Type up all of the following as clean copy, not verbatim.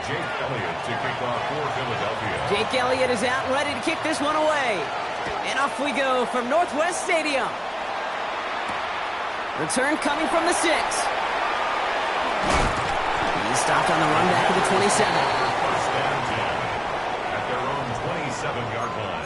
Jake Elliott to kick off for Philadelphia. Jake Elliott is out and ready to kick this one away. And off we go from Northwest Stadium. Return coming from the 6. He's stopped on the run back at the 27. First and 10 at their own 27-yard line.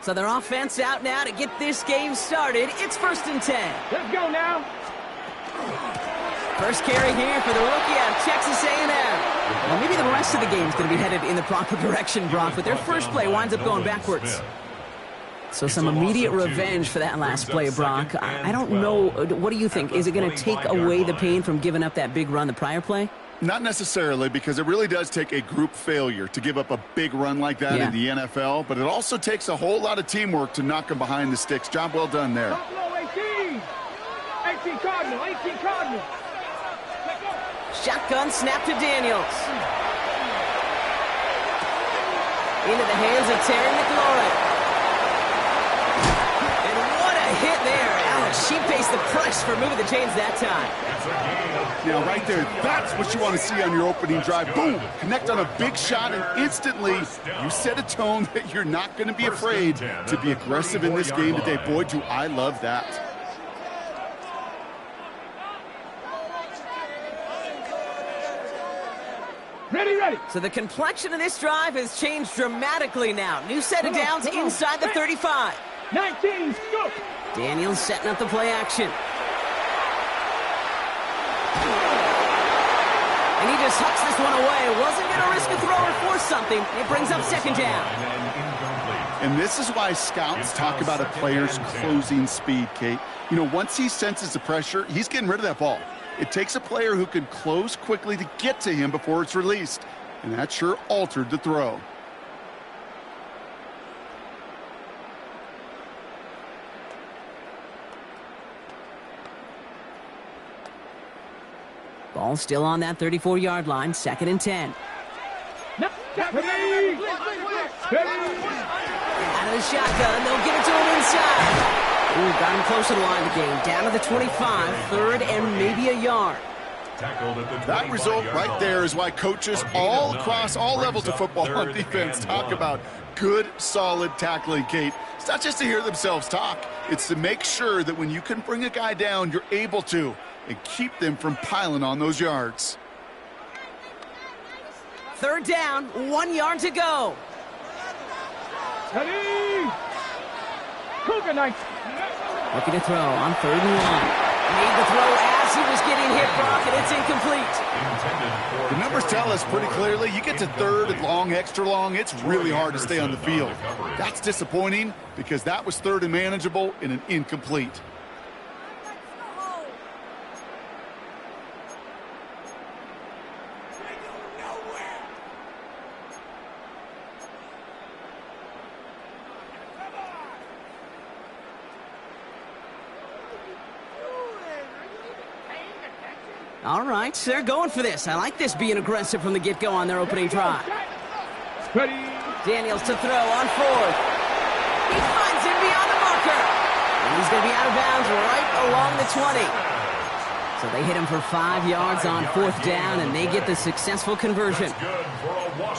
So their offense out now to get this game started. It's 1st and 10. Let's go now. First carry here for the rookie out of Texas A&M. Well, maybe the rest of the game's going to be headed in the proper direction, Brock, but their first play winds up going backwards. So some immediate revenge for that last play, Brock. I don't know. What do you think? Is it going to take away the pain from giving up that big run the prior play? Not necessarily, because it really does take a group failure to give up a big run like that in the NFL, but it also takes a whole lot of teamwork to knock them behind the sticks. Job well done there. Buffalo 18. 18 Cardinal, 18 Cardinal. Shotgun snap to Daniels. Into the hands of Terry McLaurin. And what a hit there. Alex, she faced the press for moving the chains that time. Now, right there, that's what you want to see on your opening drive. Boom! Connect on a big shot, and instantly you set a tone that you're not going to be afraid to be aggressive in this game today. Boy, do I love that. Ready, ready. So the complexion of this drive has changed dramatically now. New set of downs inside the 35. 19, go. Daniels setting up the play action. And he just hucks this one away. Wasn't going to risk a throw or force something. It brings up 2nd down. And this is why scouts talk about a player's closing speed, Kate. You know, once he senses the pressure, he's getting rid of that ball. It takes a player who can close quickly to get to him before it's released. And that sure altered the throw. Ball still on that 34-yard line, 2nd and 10. Ready. Out of the shotgun, they'll give it to him inside. Ooh, got him close to the line of the game. Down to the 25, 3rd and maybe a yard. That result right there is why coaches all across all levels of football on defense talk about good, solid tackling, Kate. It's not just to hear themselves talk. It's to make sure that when you can bring a guy down, you're able to, and keep them from piling on those yards. 3rd down, 1 yard to go. Ready. Cougar Knights. Looking to throw on 3rd and 1. Made the throw as he was getting hit, Brock, and it's incomplete. The numbers tell us pretty clearly, you get to 3rd and long, extra long, it's really hard to stay on the field. That's disappointing because that was 3rd and manageable in an incomplete. All right, they're going for this. I like this being aggressive from the get-go on their opening drive. Ready. Daniels to throw on 4th. He finds him beyond the marker. And he's going to be out of bounds right along the 20. So they hit him for 5 yards on 4th down, and they get the successful conversion.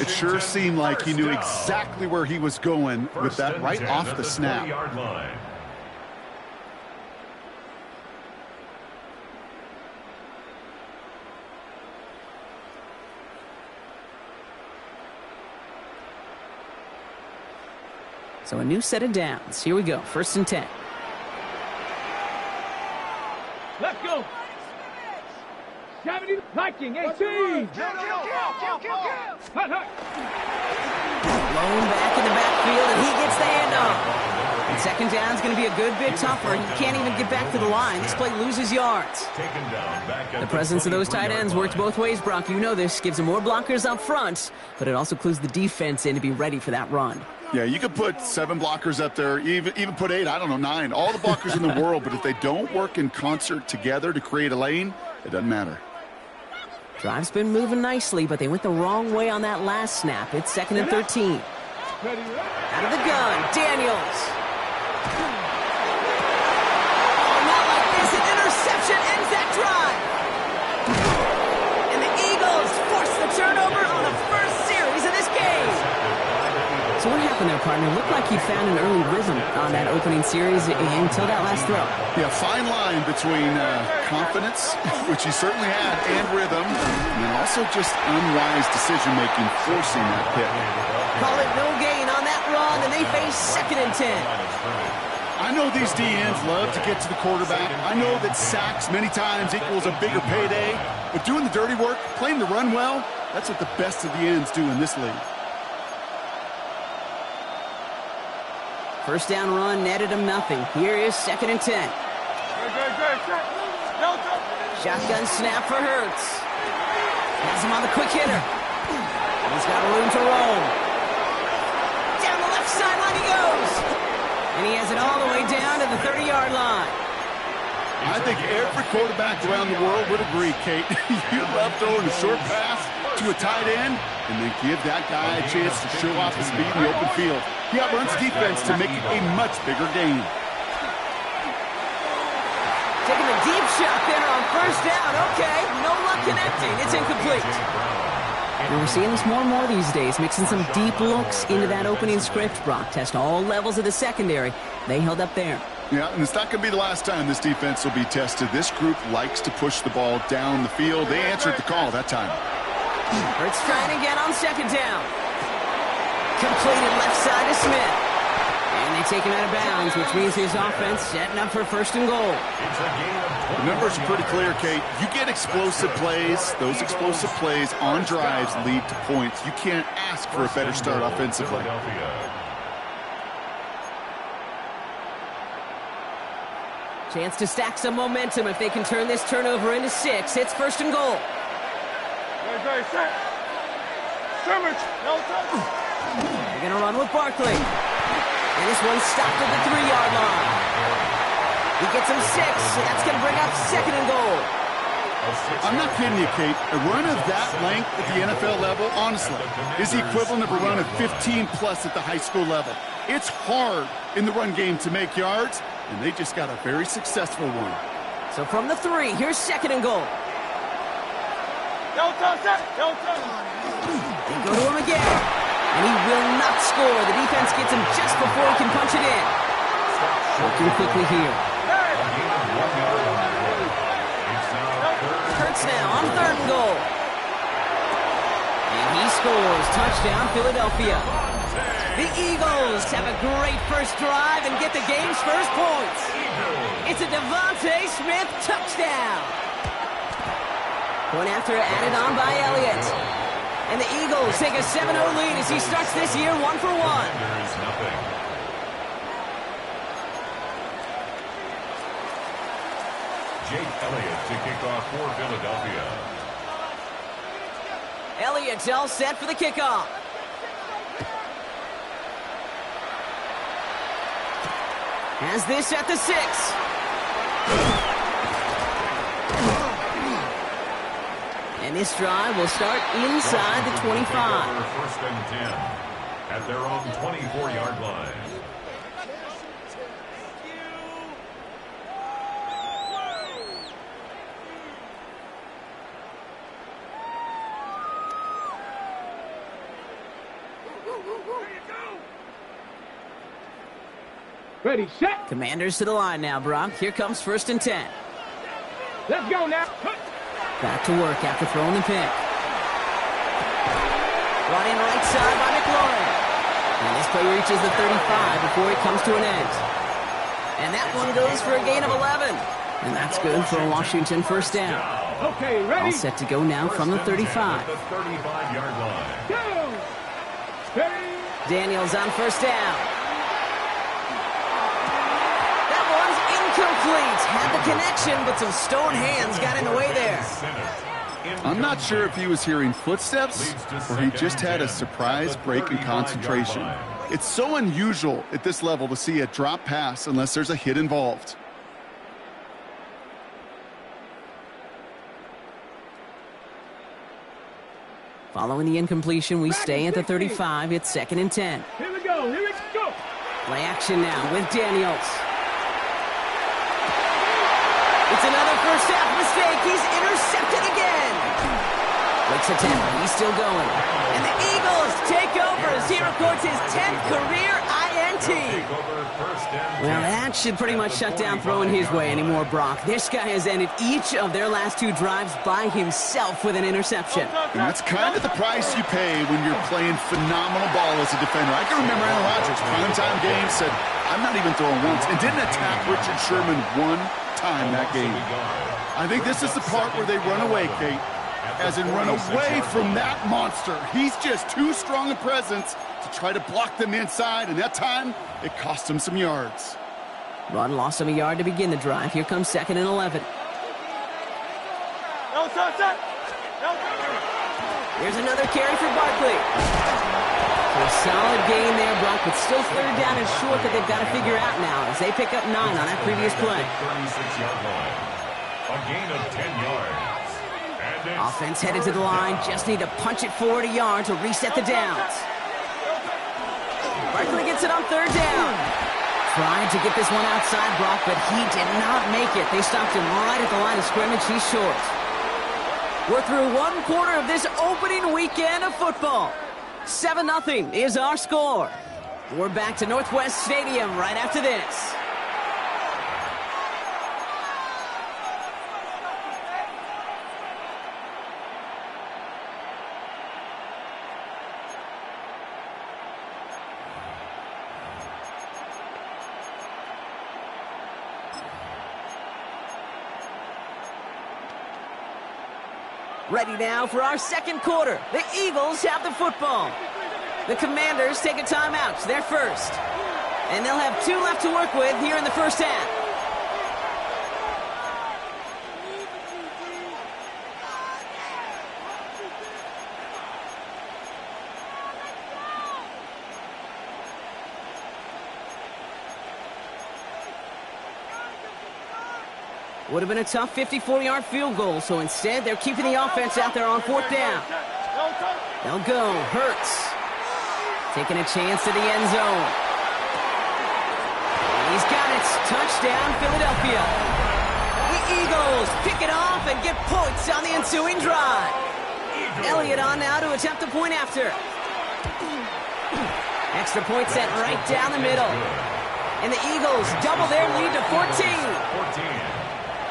It sure seemed like he knew exactly where he was going with that right off the snap. So a new set of downs. Here we go. 1st and 10. Let's go. Viking 18. Kill. Blown back in the backfield, and he gets the handoff. And Second down's going to be a good bit tougher. He can't even get back to the line. This play loses yards. The presence of those tight ends works both ways, Brock. You know this. Gives them more blockers up front, but it also clues the defense in to be ready for that run. Yeah, you could put 7 blockers up there, even put 8, I don't know, 9. All the blockers in the world, but if they don't work in concert together to create a lane, it doesn't matter. Drive's been moving nicely, but they went the wrong way on that last snap. It's 2nd and 13. Out of the gun, Daniels. Oh, not like this. An interception ends that drive. And the Eagles force the turnover on the first series of this game. So what happened there, partner? Looked like he found an early rhythm on that opening series until that last throw. Yeah, fine line between confidence, which he certainly had, and rhythm, and then also just unwise decision-making, forcing that pick. Call it no gain on that run, and they face 2nd and 10. I know these DNs love to get to the quarterback. I know that sacks many times equals a bigger payday, but doing the dirty work, playing the run well, that's what the best of the ends do in this league. First down run netted him nothing. Here is 2nd and 10. Shotgun snap for Hurts. Has him on the quick hitter. He's got room to roll. Down the left sideline he goes. And he has it all the way down to the 30-yard line. I think every quarterback around the world would agree, Kate. You love throwing a short pass to a tight end and then give that guy a chance to show off his speed in the open field. He outruns defense to make it a much bigger game. Taking a deep shot there on first down. Okay, no luck connecting. It's incomplete. And we're seeing this more and more these days, mixing some deep looks into that opening script. Brock test all levels of the secondary. They held up there. Yeah, and it's not going to be the last time this defense will be tested. This group likes to push the ball down the field. They answered the call that time. Hurts trying again on 2nd down. Completed left side to Smith. And they take him out of bounds, which means his offense setting up for 1st and goal. The numbers are pretty clear, Kate. You get explosive plays. Those explosive plays on drives lead to points. You can't ask for a better start offensively. Chance to stack some momentum if they can turn this turnover into 6. It's 1st and goal. They're going to run with Barkley. And this one's stopped at the 3-yard line. He gets him 6, so that's going to bring up 2nd and goal. I'm not kidding you, Kate. A run of that length at the NFL level, honestly, is the equivalent of a run of 15-plus at the high school level. It's hard in the run game to make yards, and they just got a very successful one. So from the 3, here's 2nd and goal. They go to him again, and he will not score. The defense gets him just before he can punch it in. Working quickly here. Hurts now on 3rd and goal. And he scores. Touchdown, Philadelphia. The Eagles have a great first drive and get the game's first points. It's a Devontae Smith touchdown. Point after added on by Elliott. And the Eagles take a 7-0 lead as he starts this year 1 for 1. Jake Elliott to kick off for Philadelphia. Elliott's all set for the kickoff. Has this at the 6. And this drive will start inside the 25. 1st and 10 at their own 24-yard line. Ready, set. Commanders to the line now, Brock. Here comes 1st and 10. Let's go now. Back to work after throwing the pick. Brought in right side by McLaurin. And this play reaches the 35 before it comes to an end. And that one goes for a gain of 11. And that's good for a Washington 1st down. Okay, ready. All set to go now from the 35. The 35-yard line. Go. Ready. Daniels on 1st down. Incomplete. Had the connection, but some stone hands got in the way there. I'm not sure if he was hearing footsteps or he just had a surprise break in concentration. It's so unusual at this level to see a drop pass unless there's a hit involved. Following the incompletion, we stay at the 35. It's 2nd and 10. Here we go. Here we go. Play action now with Daniels. It's another first half mistake. He's intercepted again. Blitz attempt. He's still going. And the Eagles take over as he records his 10th career INT. Well, that should pretty much shut down throwing his way anymore, Brock. This guy has ended each of their last 2 drives by himself with an interception. And that's kind of the price you pay when you're playing phenomenal ball as a defender. I can remember Aaron Rodgers, primetime game, said, I'm not even throwing once, and didn't attack Richard Sherman one time that game. I think this is the part where they run away, Kate. As in run away from that monster. He's just too strong a presence to try to block them inside, and that time, it cost him some yards. Run loss of a yard to begin the drive. Here comes 2nd and 11. Here's another carry for Barkley. A solid gain there, Brock, but still 3rd down and short that they've got to figure out now as they pick up 9 on that previous play. 36-yard line. A gain of 10 yards. Offense headed to the line. Just need to punch it forward a yard to reset the downs. Barkley gets it on 3rd down. Tried to get this one outside, Brock, but he did not make it. They stopped him right at the line of scrimmage. He's short. We're through 1 quarter of this opening weekend of football. 7-0 is our score. We're back to Northwest Stadium right after this. Ready now for our 2nd quarter. The Eagles have the football. The Commanders take a timeout. They're first. And they'll have 2 left to work with here in the first half. Would have been a tough 54-yard field goal, so instead they're keeping the offense out there on 4th down. They'll go. Hurts. Taking a chance to the end zone. And he's got it. Touchdown, Philadelphia. The Eagles pick it off and get points on the ensuing drive. Elliott on now to attempt the point after. Extra point set right down the middle. And the Eagles double their lead to 14.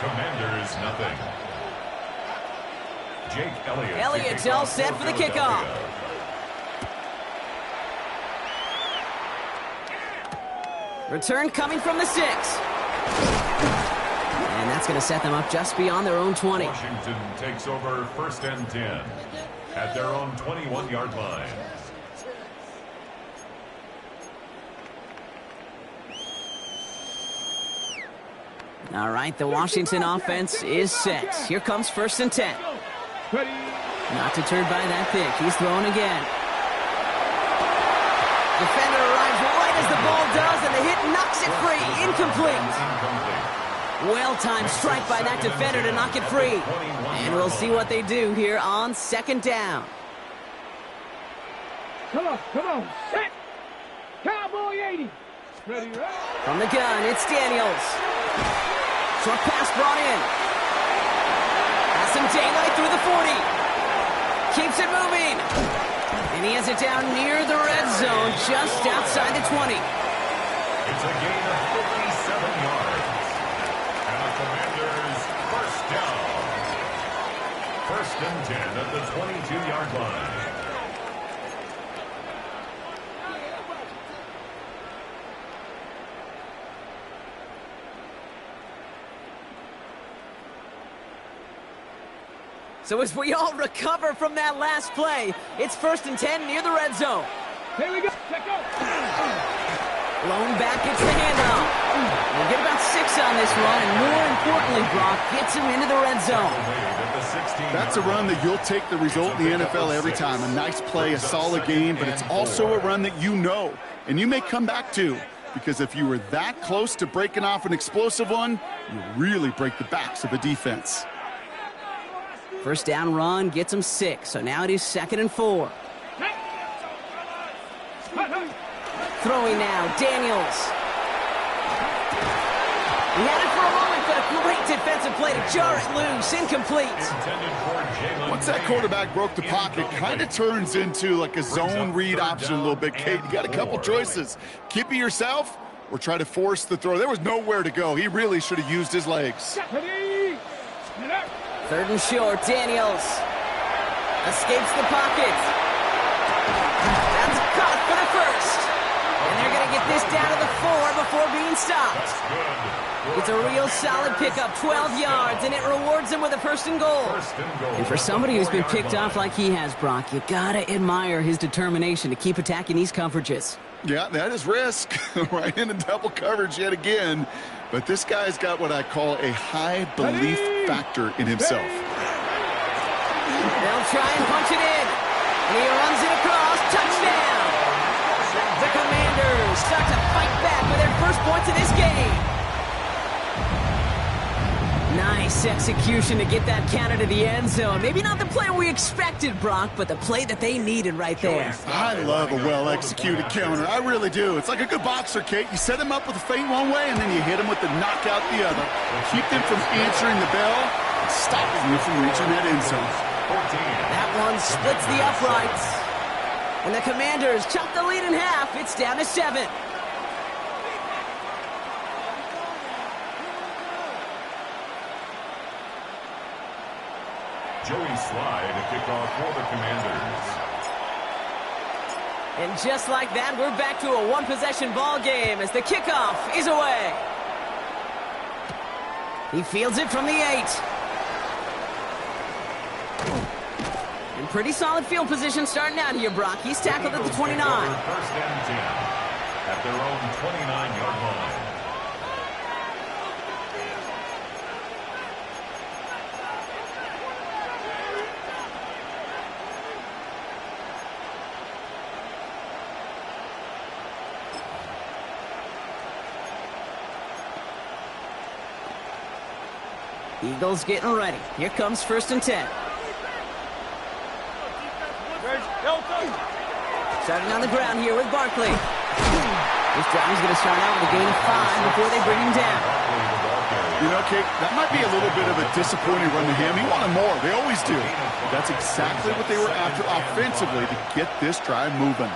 Commanders, nothing. Jake Elliott. Elliott's all set for the kickoff. Return coming from the 6. And that's going to set them up just beyond their own 20. Washington takes over 1st and 10 at their own 21-yard line. All right, the Washington offense is set. Here comes 1st and 10. Not deterred by that pick. He's throwing again. Defender arrives right as the ball does, and the hit knocks it free. Incomplete. Well-timed strike by that defender to knock it free. And we'll see what they do here on 2nd down. Come on, set. Cowboy 80. Ready, right? From the gun, it's Daniels. Short pass brought in. Has some daylight through the 40. Keeps it moving. And he has it down near the red zone, just outside the 20. It's a gain of 57 yards. And the Commanders first down. 1st and 10 at the 22-yard line. So as we all recover from that last play, it's 1st and 10 near the red zone. Here we go. Check out. Blown back, it's the handoff. They get about 6 on this run, and more importantly, Brock gets him into the red zone. That's a run that you'll take the result in the NFL every time. A nice play, a solid game, but it's also a run that you know, and you may come back to, because if you were that close to breaking off an explosive one, you really break the backs of a defense. First down run gets him 6, so now it is 2nd and 4. Throwing now, Daniels. He had it for a moment, but a great defensive play to jar it loose. Incomplete. Once that quarterback broke the pocket, kind of turns into like a zone read option a little bit. Kate, you got a couple choices. Keep it yourself or try to force the throw. There was nowhere to go. He really should have used his legs. 3rd and short, Daniels. Escapes the pocket. That's caught for the first. And they're going to get this down to the 4 before being stopped. It's a real solid pickup, 12 yards, and it rewards him with a 1st and goal. And for somebody who's been picked off like he has, Brock, you got to admire his determination to keep attacking these coverages. Yeah, that is risk. Right into double coverage yet again. But this guy's got what I call a high belief factor in himself. They'll try and punch it in. And he runs it across. Touchdown! The Commanders start to fight back with their first points of this game. Nice execution to get that counter to the end zone. Maybe not the play we expected, Brock, but the play that they needed right there. I love a well-executed counter. I really do. It's like a good boxer, Kate. You set him up with a feint one way, and then you hit him with the knockout the other. Keep them from answering the bell and stopping you from reaching that end zone. That one splits the uprights. And the Commanders chop the lead in half. It's down to 7. Joey Slye to kick off for the Commanders. And just like that, we're back to a one-possession ball game as the kickoff is away. He fields it from the 8. And pretty solid field position starting out here, Brock. He's tackled at the 29. 1st and 10 at their own 29-yard line. Eagles getting ready. Here comes 1st and 10. Starting on the ground here with Barkley. This drive is going to start out with a gain of 5 before they bring him down. You know, Kate, that might be a little bit of a disappointing run to him. He wanted more. They always do. But that's exactly what they were after offensively to get this drive moving.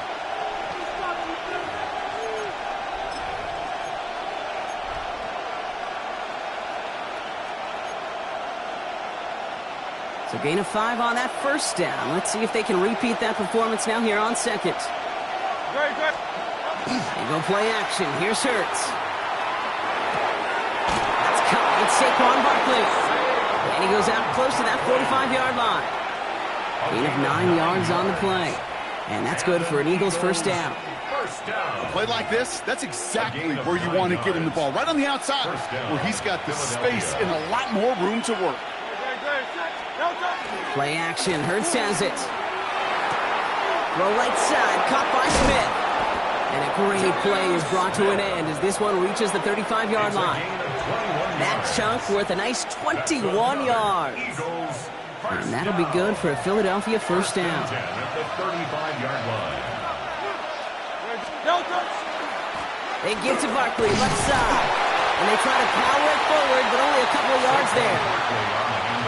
So gain of 5 on that 1st down. Let's see if they can repeat that performance now here on 2nd. They go play action. Here's Hurts. That's caught. It's Saquon Barkley. And he goes out close to that 45-yard line. Gain of 9 yards on the play. And that's good for an Eagles 1st down. A play like this, that's exactly where you want to get him the ball. Right on the outside, where he's got the space and a lot more room to work. Play action. Hurts has it. Throw right side. Caught by Smith. And a great play is brought to an end as this one reaches the 35-yard line. That chunk worth a nice 21 yards. And that'll be good for a Philadelphia 1st down. They give to Barkley, left side. And they try to power it forward, but only a couple of yards there.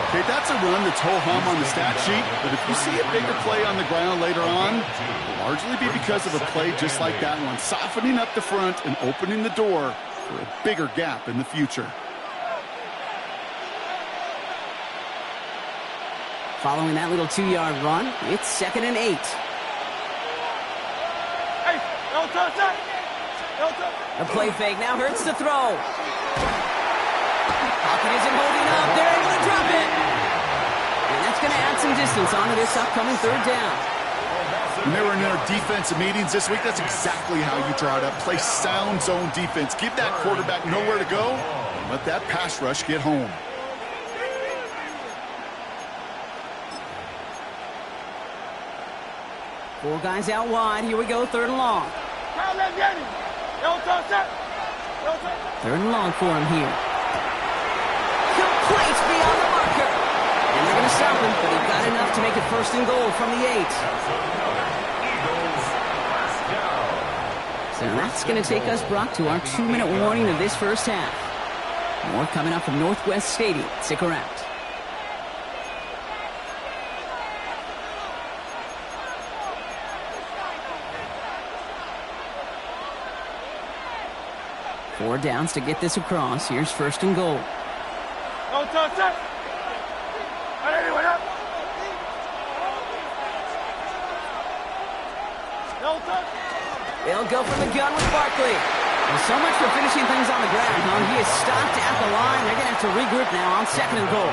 Okay, that's a run that's ho-hum on the stat sheet, but if you see a bigger play on the ground later on, it'll largely be because of a play just like that one, softening up the front and opening the door for a bigger gap in the future. Following that little 2-yard run, it's 2nd and 8. A play fake, now Hurts to throw. Pocket isn't holding up. They're able to drop it. And that's going to add some distance onto this upcoming 3rd down. When they were in their defensive meetings this week, that's exactly how you draw it up. Play sound zone defense. Give that quarterback nowhere to go, and let that pass rush get home. Four guys out wide. Here we go, 3rd and long. 3rd and long for him here. Complete beyond the marker. And they're going to stop him, but he got enough to make it 1st and goal from the 8. So that's going to take us, Brock, to our 2-minute warning of this first half. More coming up from Northwest Stadium. Stick around. Four downs to get this across. Here's 1st and goal. They'll go for the gun with Barkley. Well, so much for finishing things on the ground, huh? He is stopped at the line. They're going to have to regroup now on 2nd and goal.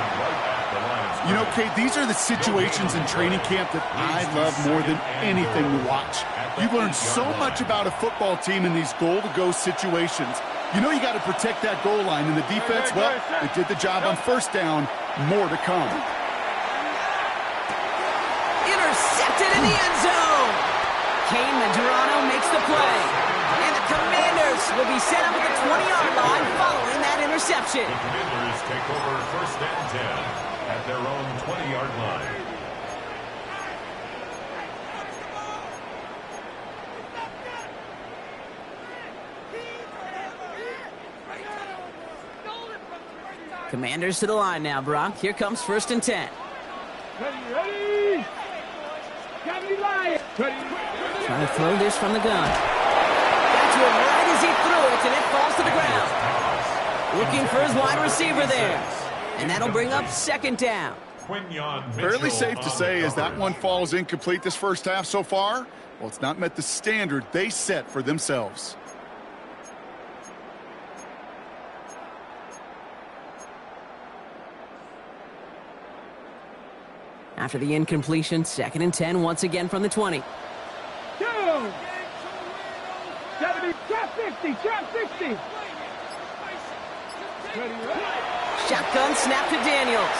You know, Kate, these are the situations in training camp that I love more than anything to watch. You learn so much about a football team in these goal-to-go situations. You know you got to protect that goal line, and the defense, well, they did the job on 1st down. More to come. Intercepted in the end zone. Kane Medrano makes the play. And the Commanders will be set up at the 20-yard line following that interception. The Commanders take over 1st and 10 at their own 20-yard line. Commanders to the line now, Brock. Here comes 1st and 10. Ready. Trying to throw this from the gun. Got to him right as he threw it, and it falls to the ground. Looking for his wide receiver there. And that'll bring up 2nd down. Fairly safe to say as that one falls incomplete this first half so far. Well, it's not met the standard they set for themselves. After the incompletion, 2nd and 10 once again from the 20. 70, trap 60, trap 60. Shotgun snap to Daniels.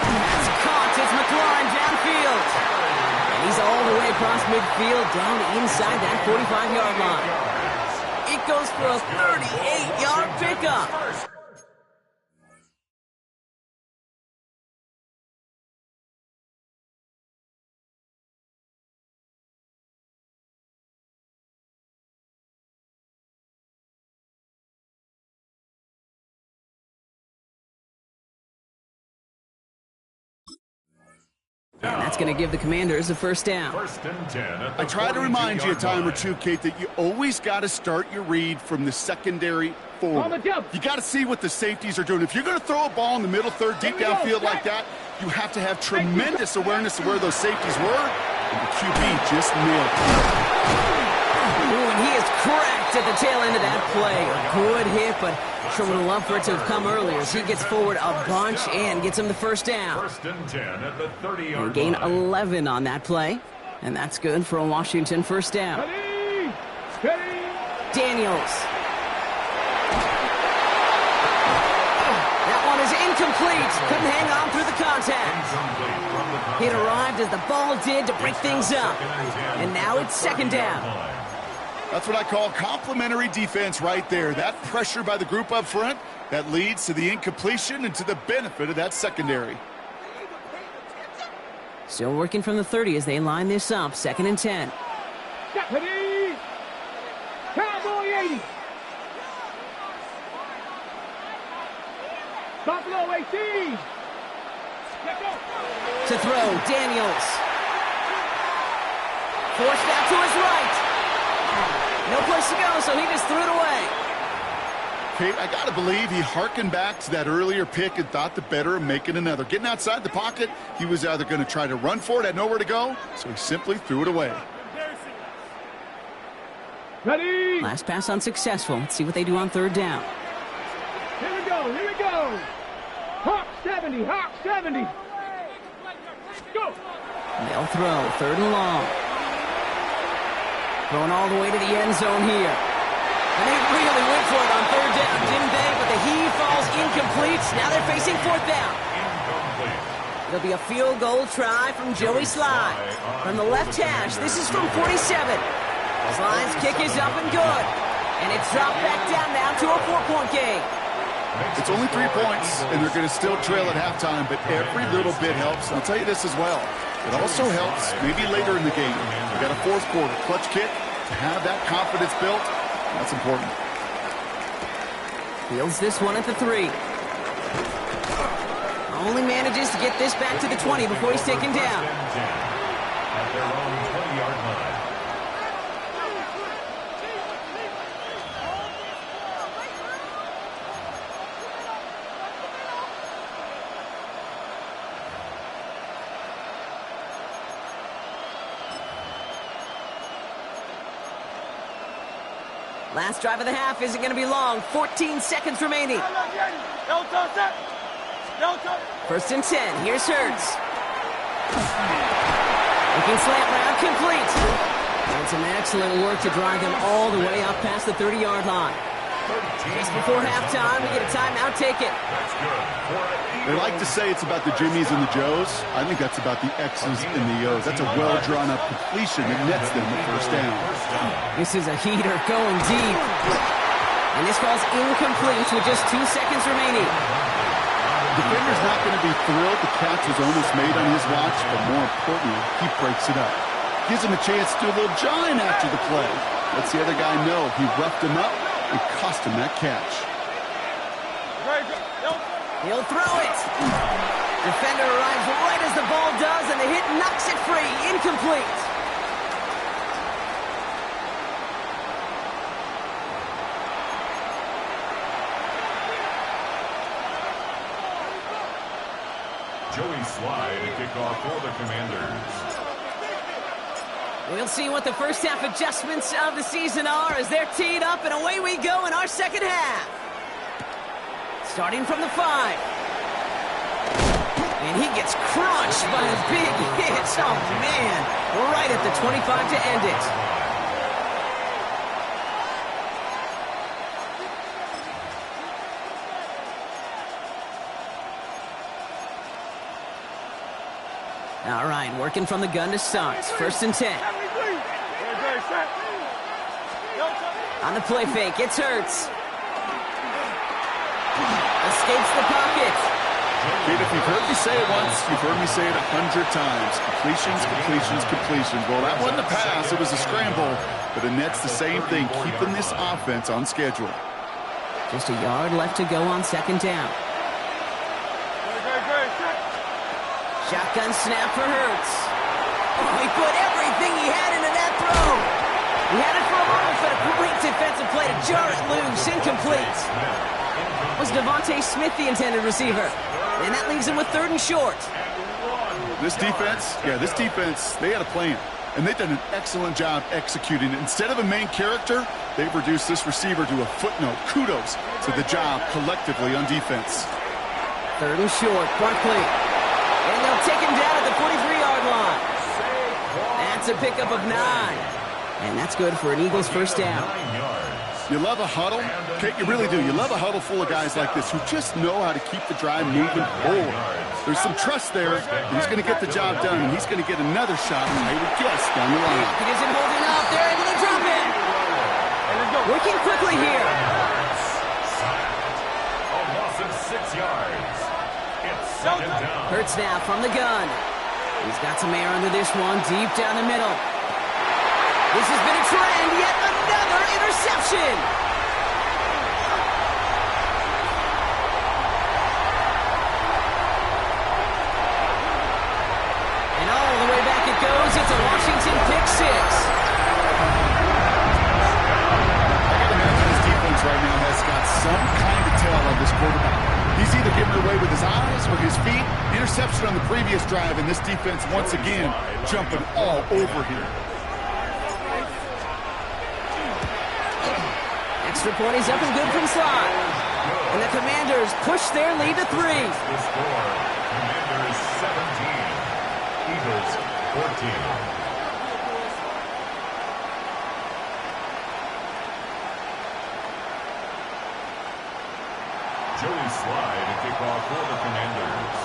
That's caught. It's McLaurin downfield. And he's all the way across midfield down inside that 45-yard line. It goes for a 38-yard pickup. And that's going to give the Commanders a 1st down. 1st and 10 I try to remind you a time or two, Kate, that you always got to start your read from the secondary forward. You got to see what the safeties are doing. If you're going to throw a ball in the middle third, deep downfield like that, you have to have tremendous awareness of where those safeties were, and the QB just nailed it. Ooh, and he is cracked at the tail end of that play. A good hit, but sure would have loved for it to have come earlier as he gets forward a bunch and gets him the 1st down. 1st and 10 at the 30-yard Gain line. 11 on that play, and that's good for a Washington 1st down. Daniels. That one is incomplete. Couldn't hang on through the contact. It arrived as the ball did to break things up. And now it's 2nd down. That's what I call complimentary defense right there. That pressure by the group up front, that leads to the incompletion and to the benefit of that secondary. Still working from the 30 as they line this up. 2nd and 10. Cowboy 80. Buffalo 18. To throw, Daniels. Forced out to his right. No place to go, so he just threw it away. Kate, I got to believe he hearkened back to that earlier pick and thought the better of making another. Getting outside the pocket, he was either going to try to run for it, had nowhere to go, so he simply threw it away. Ready. Last pass unsuccessful. Let's see what they do on 3rd down. Here we go, here we go. Hawk 70, Hawk 70. go. They'll throw. 3rd and long. Going all the way to the end zone here. And they really went for it on 3rd down, didn't they? But the heave falls incomplete. Now they're facing 4th down. It'll be a field goal try from Joey Slye. From the left hash, this is from 47. Sly's kick is up and good. And it's dropped back down now to a 4-point game. It's only 3 points, and they're going to still trail at halftime, but every little bit helps. And I'll tell you this as well. It also helps maybe later in the game. We got a 4th quarter clutch kick. To have that confidence built, that's important. Fields this one at the 3. Only manages to get this back to the 20 before he's taken down. At their own 20-yard line. Last drive of the half isn't going to be long. 14 seconds remaining. 1st and 10. Here's Hurts. Looking slant route, complete. And some excellent work to drive them all the way up past the 30-yard line. Just before halftime, we get a timeout. Take it. They like to say it's about the Jimmies and the Joes. I think that's about the X's and the O's. That's a well-drawn-up completion that nets them the 1st down. This is a heater going deep. And this falls incomplete with just 2 seconds remaining. The defender's not going to be thrilled the catch was almost made on his watch, but more importantly, he breaks it up. Gives him a chance to do a little jawing after the play. Lets the other guy know he roughed him up and cost him that catch. He'll throw it. Defender arrives right as the ball does, and the hit knocks it free. Incomplete. Joey Slye to kick off for the Commanders. We'll see what the first half adjustments of the season are as they're teed up, and away we go in our second half. Starting from the 5. And he gets crushed by a big hit. Oh, man. Right at the 25 to end it. All right, working from the gun to start. 1st and 10. On the play fake, it's Hurts. Escapes the pocket. Kate, if you've heard me say it once, you've heard me say it 100 times. Completions, completions, completions. Well, that wasn't a pass. It was a scramble. But it nets the same thing, keeping this offense on schedule. Just a yard left to go on 2nd down. Shotgun snap for Hurts. Oh, he put everything he had into that throw. He had it for a moment, but a great defensive play to jar it loose. Incomplete. Was Devontae Smith the intended receiver? And that leaves him with 3rd and short. This defense, they had a plan. And they've done an excellent job executing it. Instead of a main character, they've reduced this receiver to a footnote. Kudos to the job collectively on defense. 3rd and short, Barkley. And they'll take him down at the 43-yard line. That's a pickup of 9. And that's good for an Eagles first down. You love a huddle? Kate, you really do. You love a huddle full of guys like this who just know how to keep the drive moving forward. There's some trust there. He's going to get the job done, and he's going to get another shot, I would guess, down the line. He isn't holding up. They're able to drop it. Working quickly here. A loss of 6 yards. It's 2nd down. Hurts now from the gun. He's got some air under this one, deep down the middle. This has been a trend, yet another interception. And all the way back it goes. It's a Washington pick 6. I can imagine his defense right now has got some kind of tell on this quarterback. He's either giving away with his eyes or his feet. Interception on the previous drive, and this defense once again jumping all over here. Extra point is up and good from Slye. And the Commanders push their lead to 3. The score, Commanders 17, Eagles 14. Joey Slide to kick off for the Commanders.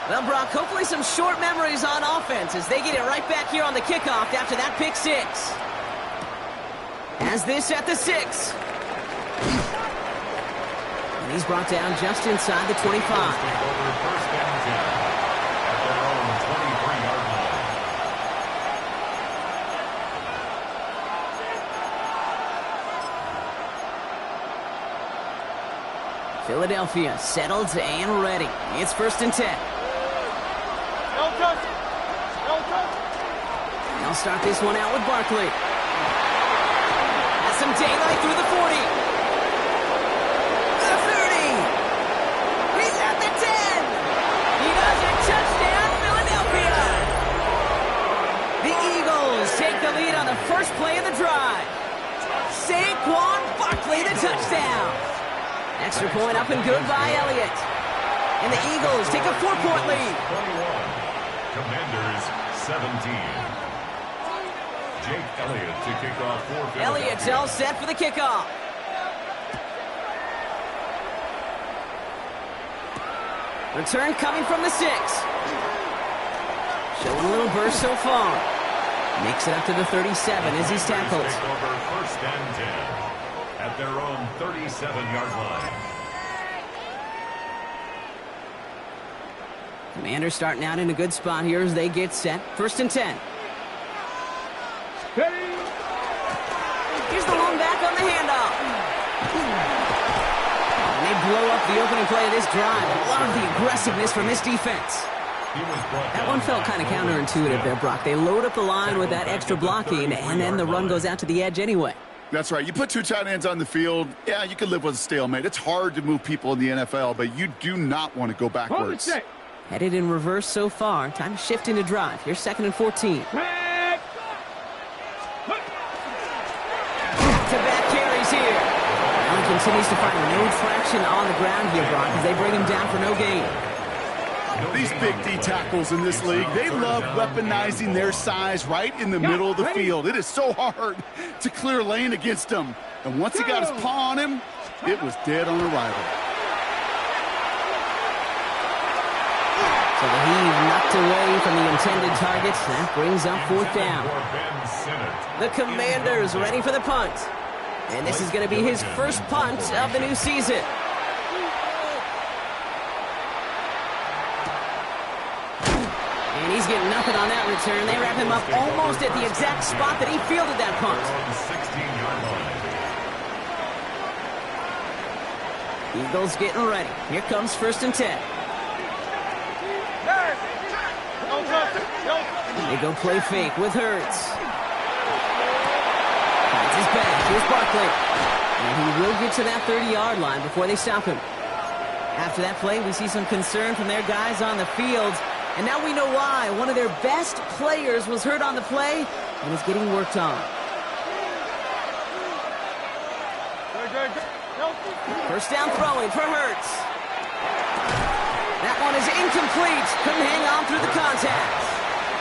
Well, Brock, hopefully some short memories on offense as they get it right back here on the kickoff after that pick six. As this at the 6. And he's brought down just inside the 25. Take over first and 10 at their own 23-yard line. Philadelphia settled and ready. It's first and 10. They'll start this one out with Barkley. Has some daylight through the 40. The 30. He's at the 10. He does it. Touchdown, Philadelphia. The Eagles take the lead on the first play of the drive. Saquon Barkley, the touchdown. Extra point up and good by Elliott. And the Eagles take a 4-point lead. 21. Commanders 17. Jake Elliott to kick off for Philadelphia. Elliott's all set for the kickoff. Return coming from the 6. Showing a little burst so far. Makes it up to the 37 as he's tackled. Take over first and 10 at their own 37-yard line. Commanders starting out in a good spot here as they get set. First and 10. Here's the long back on the handoff. And they blow up the opening play of this drive. A lot of the aggressiveness from this defense. That one felt kind of counterintuitive there, Brock. They load up the line with that extra blocking, and then the run goes out to the edge anyway. That's right. You put two tight ends on the field, yeah, you can live with a stalemate. It's hard to move people in the NFL, but you do not want to go backwards. Headed in reverse so far. Time to shift into drive. Here's second and 14. Back-to-back carries here. Allen continues to find no traction on the ground here, Brock, as they bring him down for no gain. These big D tackles in this league, they love weaponizing their size right in the middle of the field. It is so hard to clear lane against him. And once he got his paw on him, it was dead on arrival. So the heave knocked away from the intended target. That brings up fourth down. The Commanders ready for the punt. And this is going to be his first punt of the new season. And he's getting nothing on that return. They wrap him up almost at the exact spot that he fielded that punt. 16-yard line. Eagles getting ready. Here comes first and 10. They go play fake with Hurts. Finds his back. Here's Barkley. And he will get to that 30-yard line before they stop him. After that play, we see some concern from their guys on the field. And now we know why. One of their best players was hurt on the play and is getting worked on. First down throwing for Hurts. That one is incomplete. Couldn't hang on through the contact.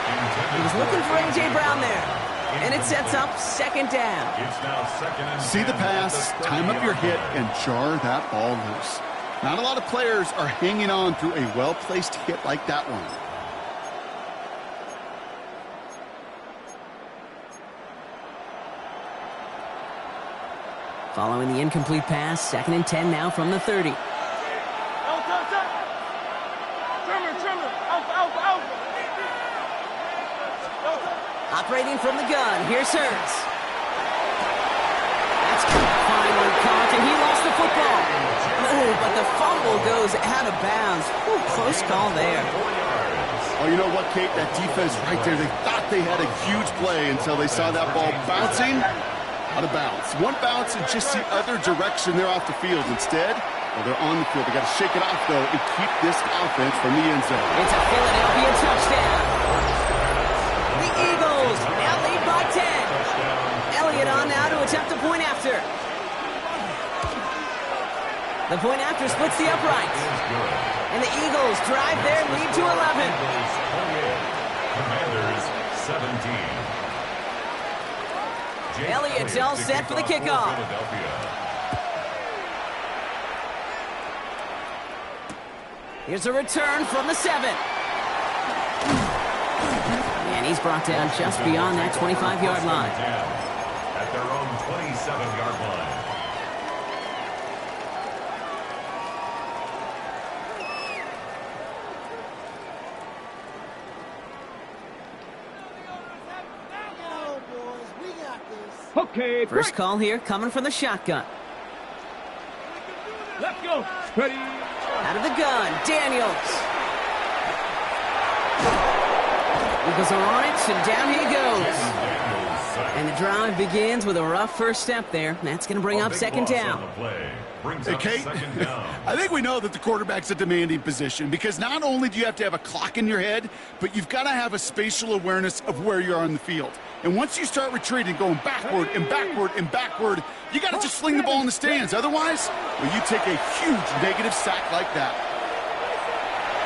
He was looking for A.J. Brown there. And it sets up second down. See the pass, time up your hit, and jar that ball loose. Not a lot of players are hanging on through a well-placed hit like that one. Following the incomplete pass, second and 10 now from the 30. Operating from the gun, here's Hurts. That's finally caught, and he lost the football. Oh, but the fumble goes out of bounds. Ooh, close call there. Oh, you know what, Kate? That defense right there, they thought they had a huge play until they saw that ball bouncing out of bounds. One bounce and just the other direction they're off the field. Instead, well, they're on the field. They got to shake it off, though, and keep this offense from the end zone. It's a Philadelphia touchdown. The Eagles now lead by 10. Elliott on now to attempt a point after. The The point after splits the uprights. And the Eagles drive their lead to 11. Commanders 17. Elliott's all set for the kickoff. Here's a return from the 7. And he's brought down just beyond that 25-yard line. At their own 27-yard line. Okay, First call here coming from the shotgun. let's go. Ready. Out of the gun, Daniels. Eagles are on it, and down he goes. And the drive begins with a rough first step there. That's going to bring up second down. Hey, Kate, I think we know that the quarterback's a demanding position because not only do you have to have a clock in your head, but you've got to have a spatial awareness of where you are on the field. And once you start retreating, going backward and backward and backward, you got to just sling the ball in the stands. Otherwise, well, you take a huge negative sack like that.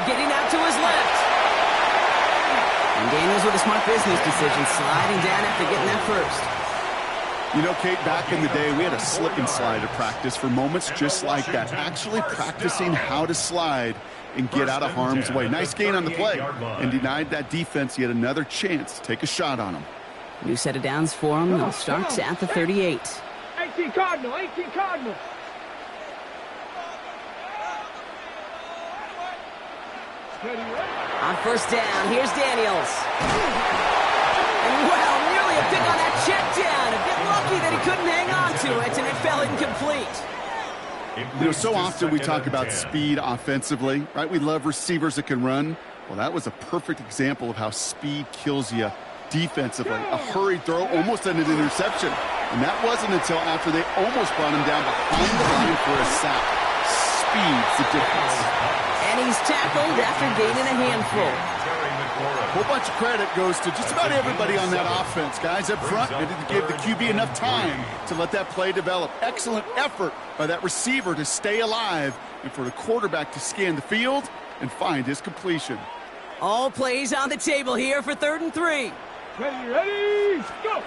Getting out to his left. And Daniels with a smart business decision, sliding down after getting that first. You know, Kate, back in the day, we had a slip and slide to practice for moments just like that. Actually practicing how to slide and get out of harm's way. Nice gain on the play and denied that defense yet another chance to take a shot on him. New set of downs for him. They'll start at the 38. 18 Cardinal, 18 Cardinal. On first down, here's Daniels. And well, nearly a pick on that check down. A bit lucky that he couldn't hang on to it, and it fell incomplete. You know, so often we talk about speed offensively, right? We love receivers that can run. Well, that was a perfect example of how speed kills you defensively. A hurried throw, almost an interception. And that wasn't until after they almost brought him down behind the line for a sack. Speed's the difference. And he's tackled after gaining a handful. A whole bunch of credit goes to just about everybody on that offense. Guys up front, they didn't give the QB enough time to let that play develop. Excellent effort by that receiver to stay alive and for the quarterback to scan the field and find his completion. All plays on the table here for 3rd and 3. Ready, go!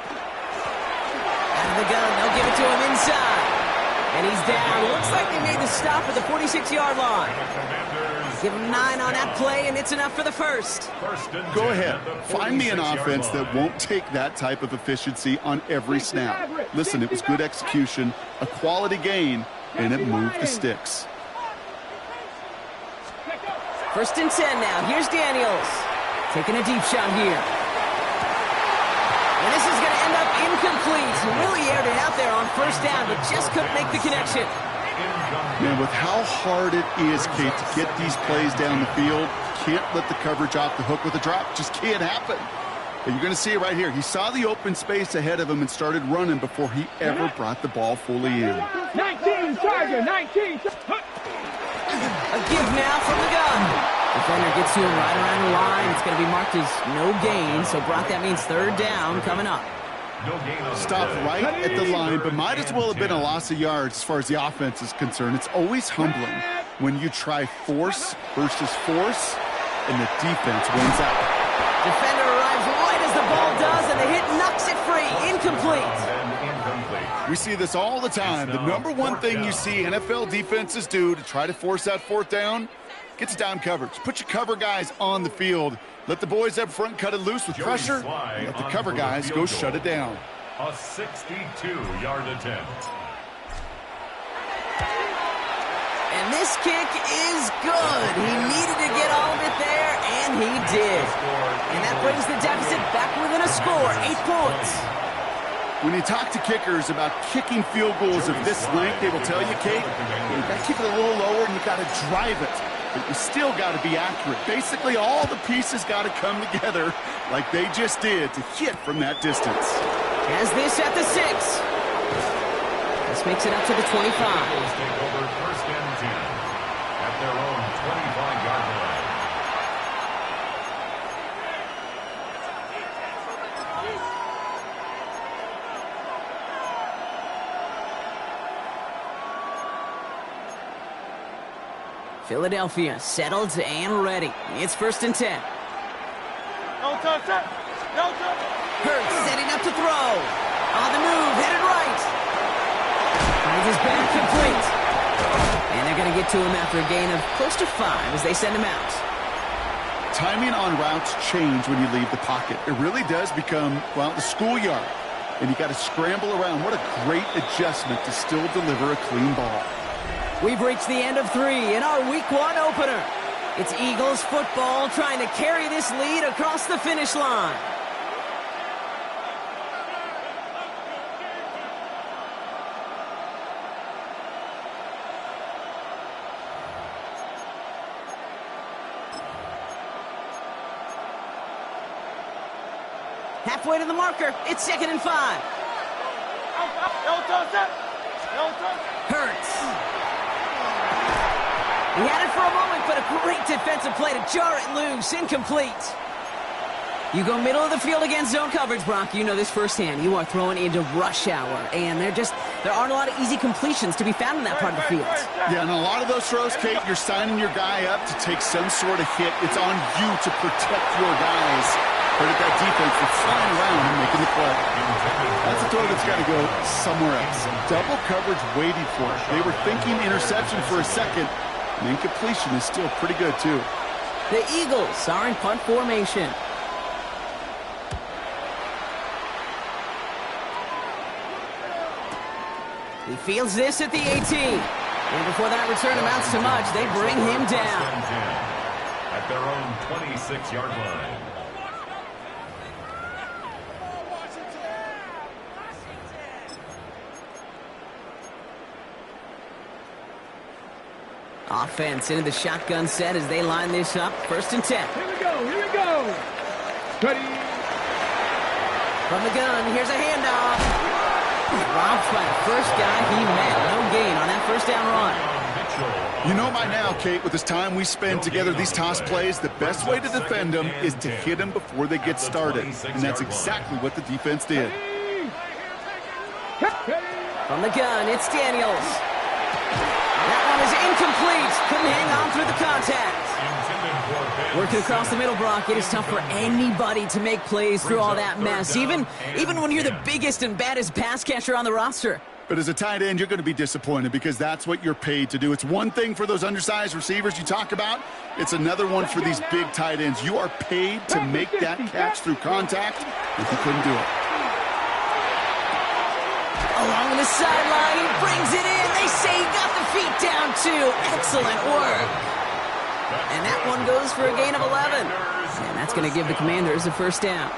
Out of the gun, they'll give it to him inside. And he's down. Looks like they made the stop at the 46-yard line. Give him 9 on that play, and it's enough for the first. Go ahead. Find me an offense that won't take that type of efficiency on every snap. Listen, it was good execution, a quality gain, and it moved the sticks. 1st and 10 now. Here's Daniels. Taking a deep shot here. And this is going to end up incomplete. He really aired it out there on first down, but just couldn't make the connection. Man, with how hard it is, Kate, to get these plays down the field, can't let the coverage off the hook with a drop. Just can't happen. But you're going to see it right here. He saw the open space ahead of him and started running before he ever brought the ball fully in. 19 Tiger, 19. A give now from the gun. Defender gets to him right around the line. It's going to be marked as no gain, so Brock, that means 3rd down coming up. Stop right at the line, but might as well have been a loss of yards as far as the offense is concerned. It's always humbling when you try force versus force, and the defense wins out. Defender arrives right as the ball does, and the hit knocks it free. Incomplete. We see this all the time. The number one thing you see NFL defenses do to try to force that 4th down, gets down coverage. Put your cover guys on the field. Let the boys up front cut it loose with pressure. And let the cover guys go shut it down. A 62-yard attempt. And this kick is good. He needed to get all of it there, and he did. And that brings the deficit back within a score, 8 points. When you talk to kickers about kicking field goals of this length, they will tell you, Kate, you've got to keep it a little lower and you've got to drive it. But you still got to be accurate. Basically, all the pieces got to come together like they just did to hit from that distance. Has this at the 6. This makes it up to the 25. Take over 1st and 10 at their own 25-yard line. Philadelphia settled and ready. It's 1st and 10. No touch it. No touch. Hurts setting up to throw. On the move, headed right. Finds his back complete. And they're going to get to him after a gain of close to 5 as they send him out. Timing on routes change when you leave the pocket. It really does become, well, the schoolyard. And you got to scramble around. What a great adjustment to still deliver a clean ball. We've reached the end of 3 in our Week 1 opener. It's Eagles football trying to carry this lead across the finish line. Halfway to the marker. It's 2nd and 5. Hurts. He had it for a moment, but a great defensive play to jar it loose. Incomplete. You go middle of the field against zone coverage, Brock. You know this firsthand. You are throwing into rush hour, and there aren't a lot of easy completions to be found in that part of the field. Yeah, and a lot of those throws, Kate, you're signing your guy up to take some sort of hit. It's on you to protect your guys. Credit that defense for flying around and making the play. That's a throw that's got to go somewhere else. Double coverage waiting for it. They were thinking interception for a second. And incompletion is still pretty good, too. The Eagles are in punt formation. He fields this at the 18. And before that return amounts to much, they bring him down. At their own 26-yard line. Offense into the shotgun set as they line this up. 1st and 10. Here we go. Ready. From the gun, here's a handoff. Robbed by the first guy he met. No gain on that first down run. You know by now, Kate, with this time we spend together these toss plays, the best way to defend them is to hit them before they get started. And that's exactly what the defense did. From the gun, it's Daniels. That one is incomplete. Couldn't hang on through the contact. Working across the middle, Brock, it is tough for anybody to make plays through all that mess, even when you're the biggest and baddest pass catcher on the roster. But as a tight end, you're going to be disappointed because that's what you're paid to do. It's one thing for those undersized receivers you talk about. It's another one for these big tight ends. You are paid to make that catch through contact if you couldn't do it. Along the sideline, he brings it in. They say he got the feet down, too. Excellent work. And that one goes for a gain of 11. And that's going to give the Commanders a first down.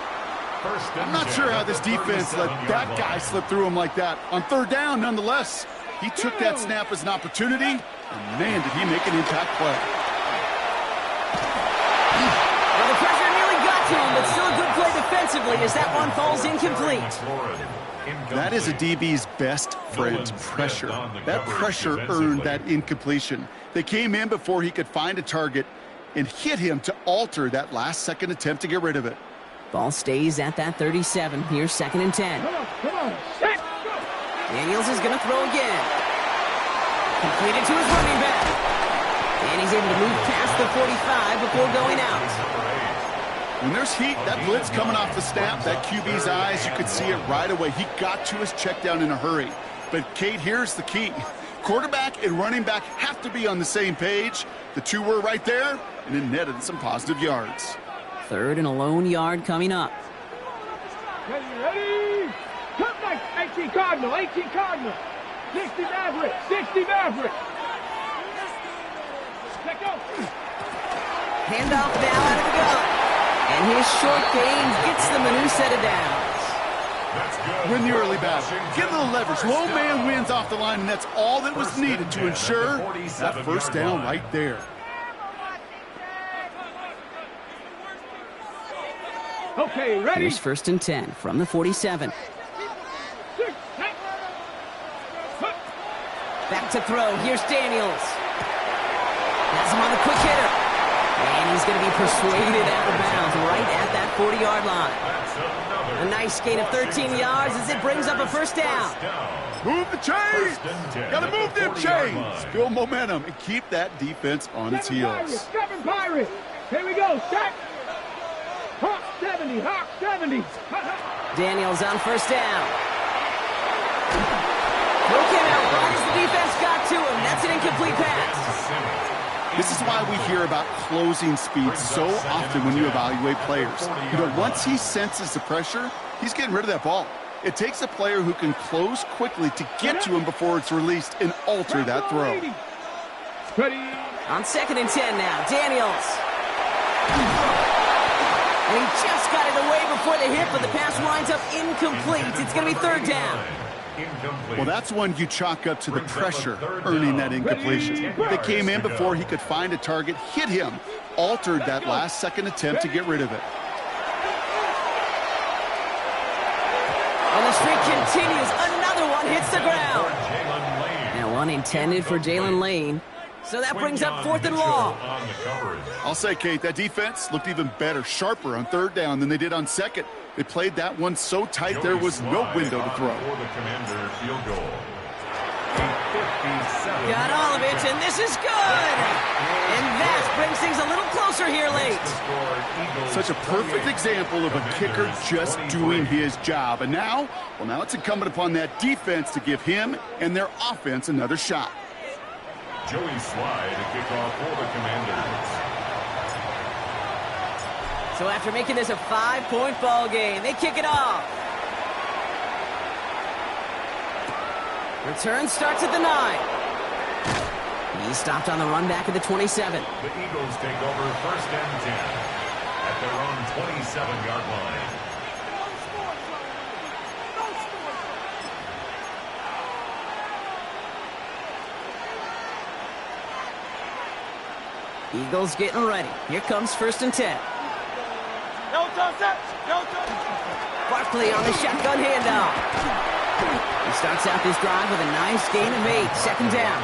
I'm not sure how this defense let that guy slip through him like that. On 3rd down, nonetheless, he took that snap as an opportunity, and man, did he make an impact play. Well, the pressure nearly got to him, but still a good play defensively as that one falls incomplete. That is a DB's best friend, pressure. That pressure earned that incompletion. They came in before he could find a target and hit him to alter that last-second attempt to get rid of it. Ball stays at that 37. Here's 2nd and 10. Come on. Set. Daniels is going to throw again. Completed to his running back. And he's able to move past the 45 before going out. When there's heat, that blitz coming off the snap, that QB's eyes, you could see it right away. He got to his check down in a hurry. But, Kate, here's the key. Quarterback and running back have to be on the same page. The two were right there, and it netted some positive yards. 3rd and a lone yard coming up. Ready. Come back. 18 Cardinal. 18 Cardinal. 60 Maverick. 60 Maverick. Let go. Handoff now out of the gun. And his short gain gets them a new set of downs. Win the early battle. Get a little leverage. Low man wins off the line, and that's all that was needed to ensure that first down right there. Okay, ready. Here's 1st and 10 from the 47. Back to throw. Here's Daniels. Has him on the quick hitter. And he's going to be persuaded out of bounds right at that 40-yard line. A nice gain of 13 yards as it brings up a first down. Move the chains! Gotta move them chains! Build momentum and keep that defense on its heels. Seven Pirates! Here we go, set! Hawk 70, Hawk 70! Daniels on first down. No came out right as the defense got to him. That's an incomplete pass. This is why we hear about closing speed so often when you evaluate players. You know, once he senses the pressure, he's getting rid of that ball. It takes a player who can close quickly to get to him before it's released and alter that throw. On 2nd and 10 now, Daniels. And he just got it away before the hit, but the pass winds up incomplete. It's going to be 3rd down. Well, that's one you chalk up to the pressure earning that incompletion. They came in before he could find a target, hit him, altered that last-second attempt to get rid of it. And the streak continues. Another one hits the ground. And one intended for Jalen Lane. So that brings up 4th and long. I'll say, Kate, that defense looked even better, sharper on 3rd down than they did on 2nd. They played that one so tight there was no window to throw. Got all of it, and this is good. And that brings things a little closer here late. Such a perfect example of a kicker just doing his job. And now, well, now it's incumbent upon that defense to give him and their offense another shot. Joey Slye to kick off for the Commanders. So after making this a 5-point ball game, they kick it off. Return starts at the 9. He stopped on the run back at the 27. The Eagles take over 1st and 10 at their own 27-yard line. Eagles getting ready. Here comes 1st and 10. Barkley on the shotgun handoff. He starts out this drive with a nice gain of 8. 2nd down.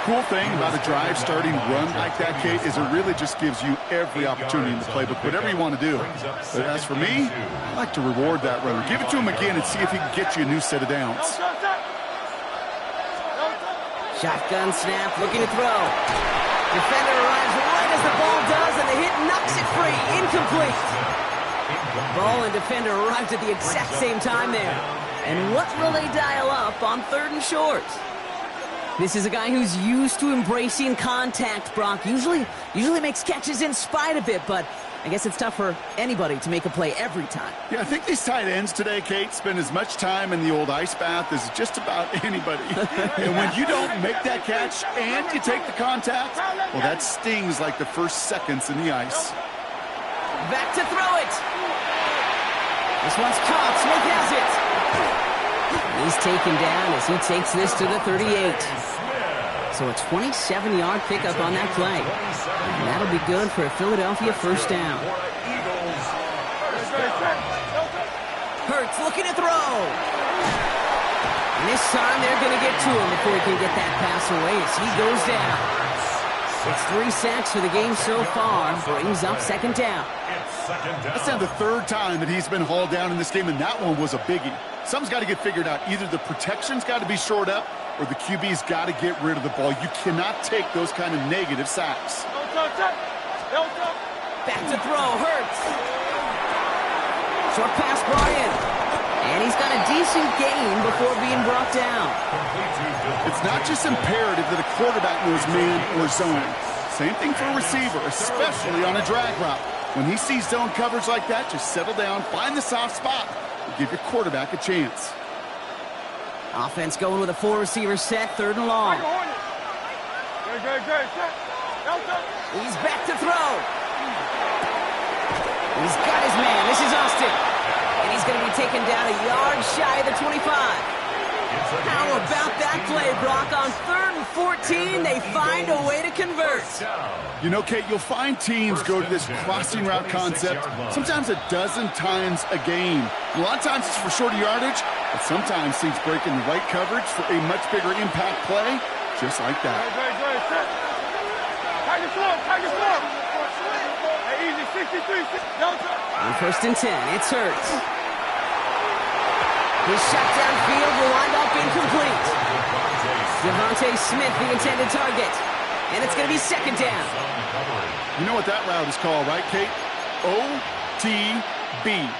Cool thing about a drive starting run like that, Kate, is it really just gives you every opportunity in the playbook, whatever you want to do. But as for me, I like to reward that runner. Give it to him again and see if he can get you a new set of downs. Shotgun snap, looking to throw. Defender arrives right as the ball does, and the hit knocks it free. Incomplete. Ball and defender arrived at the exact same time there. And what will they dial up on 3rd and short? This is a guy who's used to embracing contact, Brock. Usually makes catches in spite of it, but I guess it's tough for anybody to make a play every time. Yeah, I think these tight ends today, Kate, spend as much time in the old ice bath as just about anybody. And when you don't make that catch and you take the contact, well, that stings like the first seconds in the ice. Back to throw it. This one's caught. Smith has it. He's taken down as he takes this to the 38. So a 27-yard pickup on that play. And that'll be good for a Philadelphia 1st down. Hurts looking to throw. And this time they're going to get to him before he can get that pass away as he goes down. It's 3 sacks for the game so far. Brings up 2nd down. That's now the 3rd time that he's been hauled down in this game, and that one was a biggie. Something's got to get figured out. Either the protection's got to be shored up or the QB's got to get rid of the ball. You cannot take those kind of negative sacks. Back to throw. Hurts. Short pass brought in. And he's got a decent gain before being brought down. It's not just imperative that a quarterback knows man or zone. Same thing for a receiver, especially on a drag route. When he sees zone coverage like that, just settle down, find the soft spot, and give your quarterback a chance. Offense going with a 4-receiver set, 3rd and long. He's back to throw. He's got his man. This is Austin. And he's going to be taken down a yard shy of the 25. How about that play, Brock? On 3rd and 14, they find a way to convert. You know, Kate, you'll find teams go to this crossing route concept sometimes a dozen times a game. A lot of times it's for shorter yardage, but sometimes teams break in the right coverage for a much bigger impact play, just like that. And First and 10. It's Hurts. His shot downfield will wind up incomplete. Devontae Smith, the intended target. And it's going to be second down. You know what that route is called, right, Kate? OTB.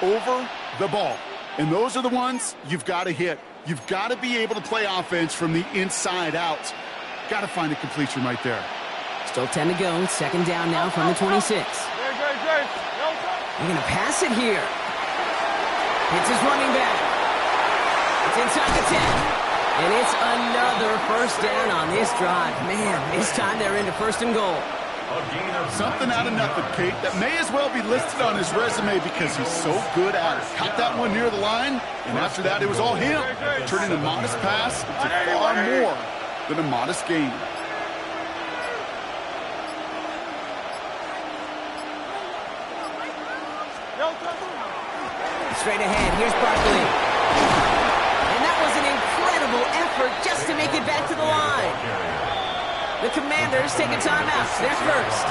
Over the ball. And those are the ones you've got to hit. You've got to be able to play offense from the inside out. Got to find a completion right there. Still 10 to go. Second down now from the 26. They're going to pass it here. It's his running back. It's inside the 10. And it's another first down on this drive. Man, this time they're into first and goal. Something out of nothing, Kate, that may as well be listed on his resume because he's so good at it. Caught that one near the line, and after that, it was all him, turning a modest pass into far more than a modest gain. Straight ahead, here's Barkley. And that was an incredible effort just to make it back to the line. The Commanders take a timeout. They're first.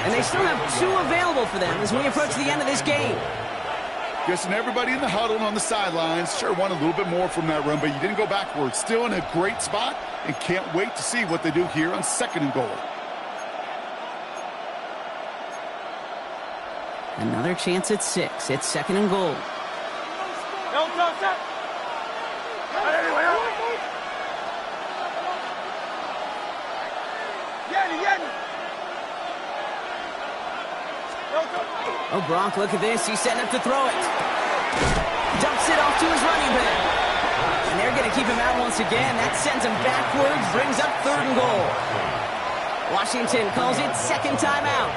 And they still have 2 available for them as we approach the end of this game. Guessing everybody in the huddle on the sidelines sure want a little bit more from that run, but you didn't go backwards. Still in a great spot and can't wait to see what they do here on second and goal. Another chance at 6. It's second and goal. Oh, Gronk, look at this. He's setting up to throw it. Dumps it off to his running back. And they're going to keep him out once again. That sends him backwards, brings up third and goal. Washington calls it second timeout.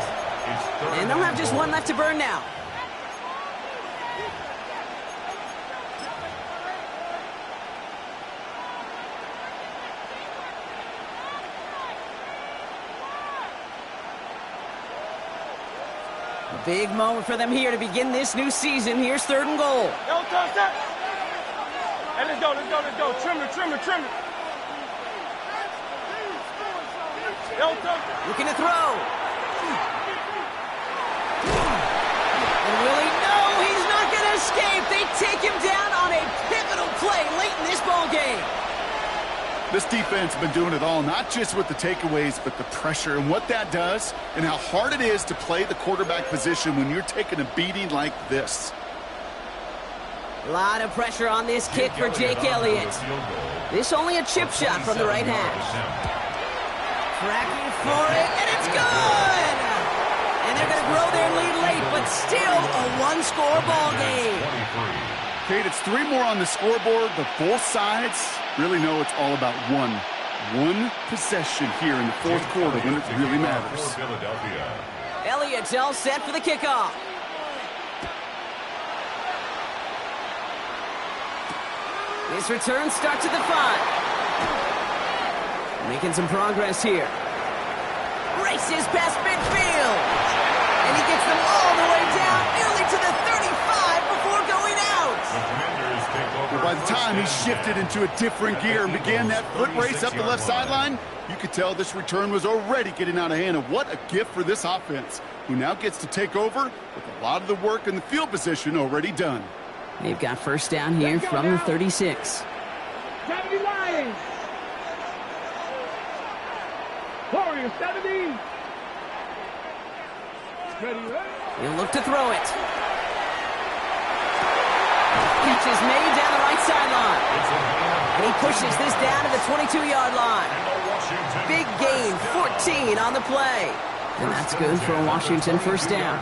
And they'll have just one left to burn now. A big moment for them here to begin this new season. Here's third and goal. Hey, let's go. Trim it. Looking to throw. And really, no, he's not going to escape. They take him down on a pivotal play late in this ball game. This defense has been doing it all, not just with the takeaways, but the pressure and what that does and how hard it is to play the quarterback position when you're taking a beating like this. A lot of pressure on this kick for Jake Elliott. This only a chip shot from the right hash. Tracking for it, and it's good! And they're going to grow their lead late, but still a one-score ball game. Kate, it's 3 more on the scoreboard, but both sides really know it's all about one possession here in the fourth quarter when it really matters. Elliott's all set for the kickoff. This return starts at the 5. Making some progress here. Races past midfield. And he gets them all the way down, nearly to the 35 before going out. Well, by the time he shifted into a different gear and began that foot race up the left sideline, you could tell this return was already getting out of hand. And what a gift for this offense, who now gets to take over with a lot of the work in the field position already done. They've got first down here from the 36. 70 Lions. Warriors 70. Ready. He'll look to throw it. Catch is made down the right sideline. And he pushes this down to the 22-yard line. Big gain, 14 on the play. And that's good for a Washington first down.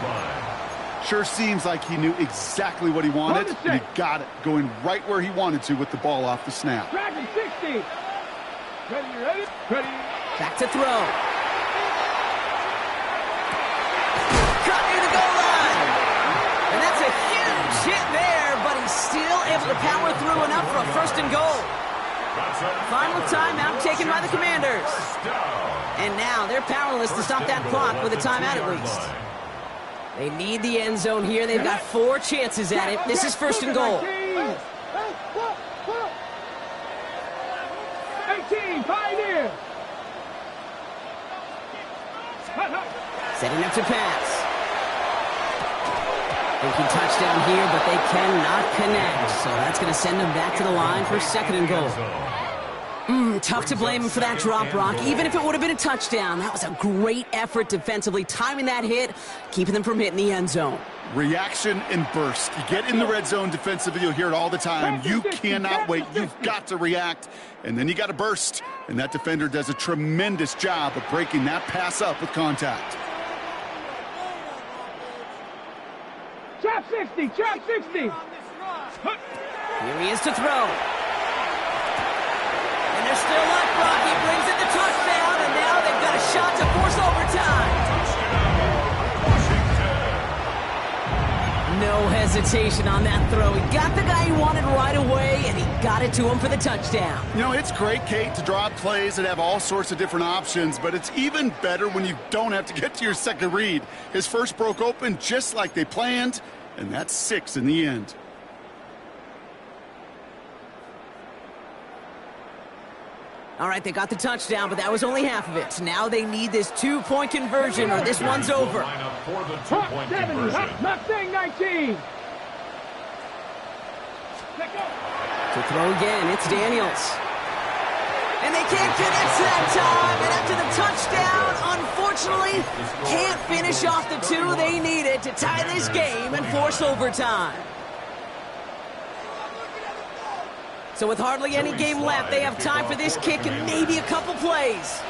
Sure seems like he knew exactly what he wanted, and he got it, going right where he wanted to with the ball off the snap. Dragon 60. Ready. Back to throw. Cut near the goal line. And that's a huge hit there, but he's still able to power through enough for a first and goal. Final timeout taken by the Commanders. And now they're powerless to stop that clock with a timeout at least. They need the end zone here. They've got 4 chances at it. This is first and goal. 18, Pioneer. Setting up to pass. Thinking touchdown here, but they cannot connect. So that's going to send them back to the line for 2nd and goal. Tough to blame him for that drop, Brock. Even if it would have been a touchdown, that was a great effort defensively, timing that hit, keeping them from hitting the end zone. Reaction and burst. You get in the red zone defensively, you'll hear it all the time. You cannot wait. You've got to react, and then you got to burst. And that defender does a tremendous job of breaking that pass up with contact. Trap 60, trap 60. Here he is to throw. And they're still up, Brock. He brings in the touchdown, and now they've got a shot to force overtime. No hesitation on that throw. He got the guy he wanted right away, and he got it to him for the touchdown. You know, it's great, Kate, to draw up plays that have all sorts of different options, but it's even better when you don't have to get to your second read. His first broke open just like they planned, and that's 6 in the end. All right, they got the touchdown, but that was only half of it. Now they need this 2-point conversion, or this one's over. Hot 70, hot thing 19. To throw again, it's Daniels. And they can't connect that time, and after the touchdown, unfortunately, can't finish off the 2 they needed to tie this game and force overtime. So with hardly any game left, they have time for this kick and maybe a couple plays.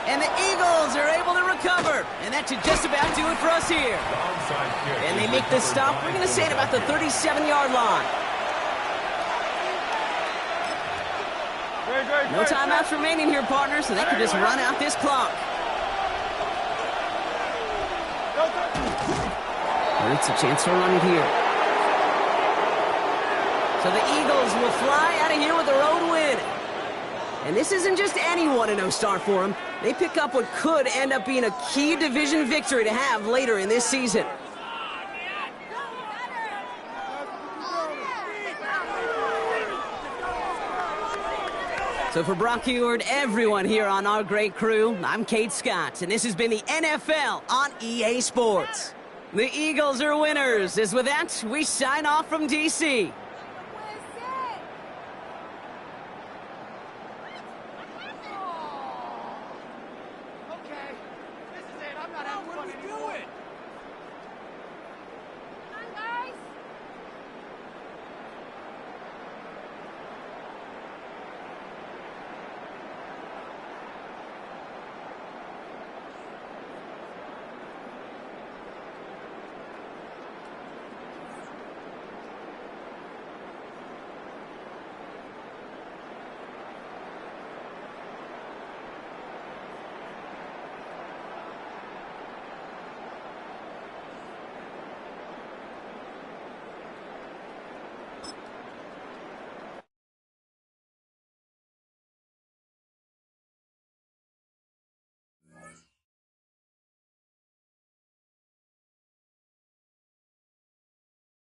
And the Eagles are able to recover. And that should just about do it for us here. And they make this stop, we're going to say at about the 37-yard line. No timeouts remaining here, partners, so they can just run out this clock. It's a chance to run it here. So the Eagles will fly out of here with their own win. And this isn't just any 1-0 start for them. They pick up what could end up being a key division victory to have later in this season. So for Brock Heward, everyone here on our great crew, I'm Kate Scott, and this has been the NFL on EA Sports. The Eagles are winners. As with that, we sign off from D.C.